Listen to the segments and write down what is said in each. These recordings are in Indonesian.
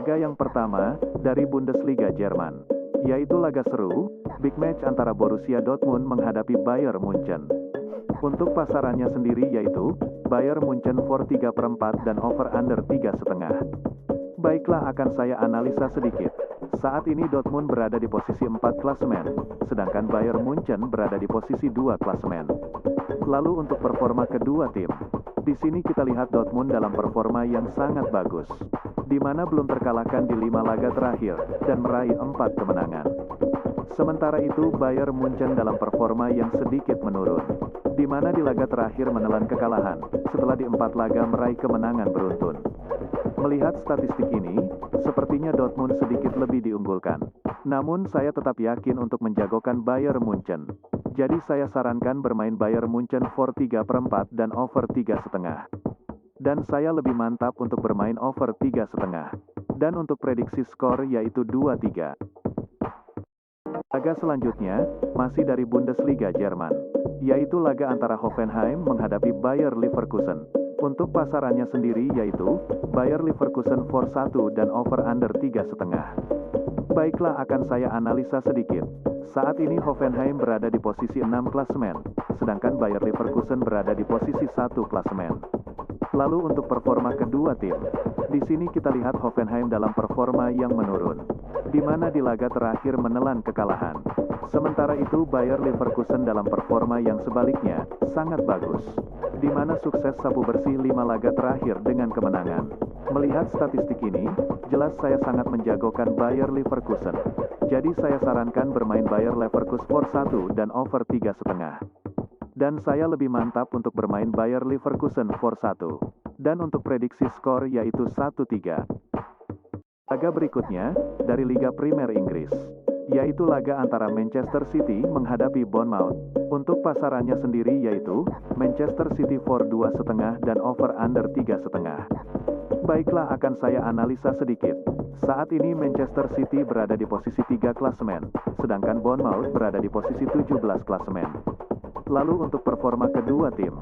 Laga yang pertama, dari Bundesliga Jerman, yaitu laga seru, big match antara Borussia Dortmund menghadapi Bayern Munchen. Untuk pasarannya sendiri yaitu, Bayern Munchen for 3/4 dan over under 3,5. Baiklah akan saya analisa sedikit. Saat ini Dortmund berada di posisi 4 klasemen, sedangkan Bayern Munchen berada di posisi 2 klasemen. Lalu untuk performa kedua tim, di sini kita lihat Dortmund dalam performa yang sangat bagus, di mana belum terkalahkan di 5 laga terakhir, dan meraih 4 kemenangan. Sementara itu Bayern Munchen dalam performa yang sedikit menurun, di mana di laga terakhir menelan kekalahan, setelah di 4 laga meraih kemenangan beruntun. Melihat statistik ini, sepertinya Dortmund sedikit lebih diunggulkan. Namun saya tetap yakin untuk menjagokan Bayern Munchen. Jadi saya sarankan bermain Bayern Munchen for 3/4 dan over 3,5. Dan saya lebih mantap untuk bermain over 3,5. Dan untuk prediksi skor yaitu 2-3. Laga selanjutnya, masih dari Bundesliga Jerman, yaitu laga antara Hoffenheim menghadapi Bayer Leverkusen. Untuk pasarannya sendiri yaitu, Bayer Leverkusen for 1 dan over under 3,5. Baiklah akan saya analisa sedikit. Saat ini Hoffenheim berada di posisi 6 klasemen, sedangkan Bayer Leverkusen berada di posisi 1 klasemen. Lalu untuk performa kedua tim, di sini kita lihat Hoffenheim dalam performa yang menurun, di mana di laga terakhir menelan kekalahan. Sementara itu Bayer Leverkusen dalam performa yang sebaliknya, sangat bagus, di mana sukses sapu bersih 5 laga terakhir dengan kemenangan. Melihat statistik ini, jelas saya sangat menjagokan Bayer Leverkusen. Jadi saya sarankan bermain Bayer Leverkusen for 1 dan over 3,5. Dan saya lebih mantap untuk bermain Bayer Leverkusen for 1. Dan untuk prediksi skor yaitu 1-3. Laga berikutnya, dari Liga Primer Inggris, yaitu laga antara Manchester City menghadapi Bournemouth. Untuk pasarannya sendiri yaitu, Manchester City for 2,5 dan over under 3,5. Baiklah akan saya analisa sedikit. Saat ini Manchester City berada di posisi 3 klasemen, sedangkan Bournemouth berada di posisi 17 klasemen. Lalu untuk performa kedua tim,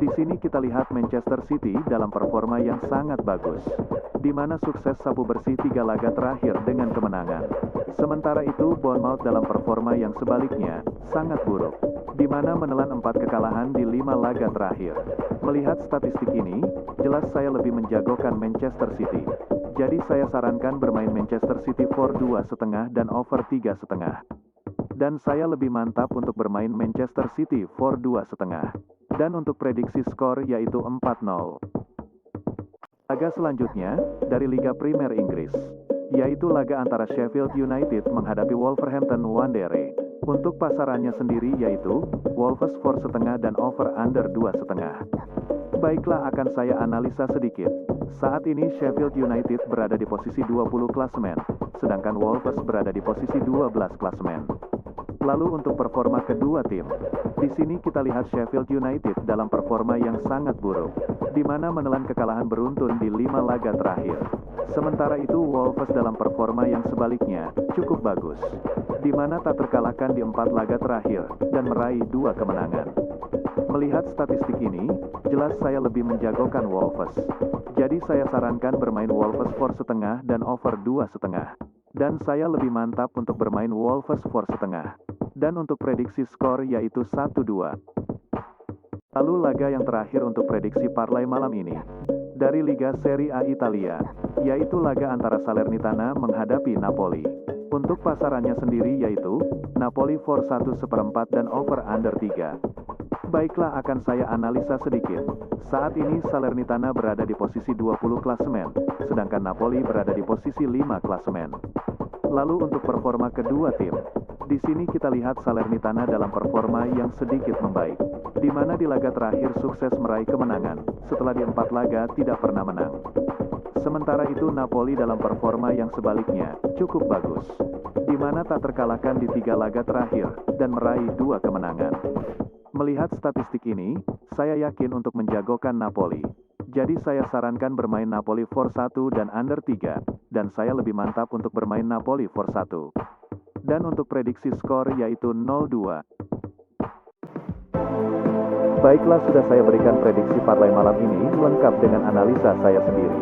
di sini kita lihat Manchester City dalam performa yang sangat bagus, di mana sukses sapu bersih 3 laga terakhir dengan kemenangan. Sementara itu Bournemouth dalam performa yang sebaliknya, sangat buruk, di mana menelan 4 kekalahan di 5 laga terakhir. Melihat statistik ini, jelas saya lebih menjagokan Manchester City. Jadi saya sarankan bermain Manchester City for 2,5 dan over 3,5. Dan saya lebih mantap untuk bermain Manchester City for 2,5. Dan untuk prediksi skor yaitu 4-0. Laga selanjutnya, dari Liga Primer Inggris, yaitu laga antara Sheffield United menghadapi Wolverhampton Wanderers. Untuk pasarannya sendiri yaitu, Wolves for 1,5 dan over under 2,5. Baiklah akan saya analisa sedikit. Saat ini Sheffield United berada di posisi 20 klasemen, sedangkan Wolves berada di posisi 12 klasemen. Lalu untuk performa kedua tim, di sini kita lihat Sheffield United dalam performa yang sangat buruk, di mana menelan kekalahan beruntun di 5 laga terakhir. Sementara itu Wolves dalam performa yang sebaliknya, cukup bagus, di mana tak terkalahkan di 4 laga terakhir, dan meraih 2 kemenangan. Melihat statistik ini, jelas saya lebih menjagokan Wolves. Jadi saya sarankan bermain Wolves for 1,5 dan over 2,5. Dan saya lebih mantap untuk bermain Wolves for 1,5. Dan untuk prediksi skor yaitu 1-2. Lalu laga yang terakhir untuk prediksi parlay malam ini, dari Liga Serie A Italia, yaitu laga antara Salernitana menghadapi Napoli. Untuk pasarannya sendiri yaitu, Napoli for 1/4 dan over under 3. Baiklah akan saya analisa sedikit. Saat ini Salernitana berada di posisi 20 klasemen, sedangkan Napoli berada di posisi 5 klasemen. Lalu untuk performa kedua tim, di sini kita lihat Salernitana dalam performa yang sedikit membaik, di mana di laga terakhir sukses meraih kemenangan, setelah di 4 laga tidak pernah menang. Sementara itu Napoli dalam performa yang sebaliknya, cukup bagus, di mana tak terkalahkan di 3 laga terakhir, dan meraih 2 kemenangan. Melihat statistik ini, saya yakin untuk menjagokan Napoli. Jadi saya sarankan bermain Napoli for 1 dan under 3, dan saya lebih mantap untuk bermain Napoli for 1. Dan untuk prediksi skor yaitu 0-2. Baiklah sudah saya berikan prediksi parlay malam ini lengkap dengan analisa saya sendiri.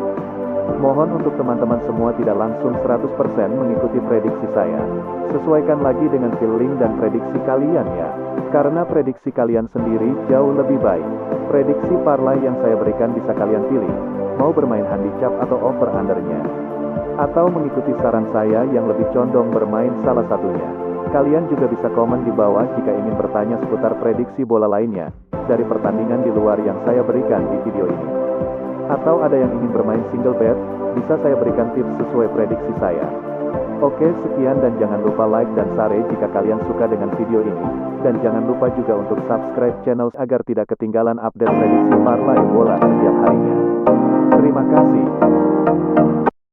Mohon untuk teman-teman semua tidak langsung 100% mengikuti prediksi saya. Sesuaikan lagi dengan feeling dan prediksi kalian ya. Karena prediksi kalian sendiri jauh lebih baik. Prediksi parlay yang saya berikan bisa kalian pilih. Mau bermain handicap atau over undernya. Atau mengikuti saran saya yang lebih condong bermain salah satunya. Kalian juga bisa komen di bawah jika ingin bertanya seputar prediksi bola lainnya. Dari pertandingan di luar yang saya berikan di video ini. Atau ada yang ingin bermain single bet, bisa saya berikan tips sesuai prediksi saya. Oke, sekian dan jangan lupa like dan share jika kalian suka dengan video ini. Dan jangan lupa juga untuk subscribe channel agar tidak ketinggalan update prediksi parlay bola setiap harinya. Terima kasih.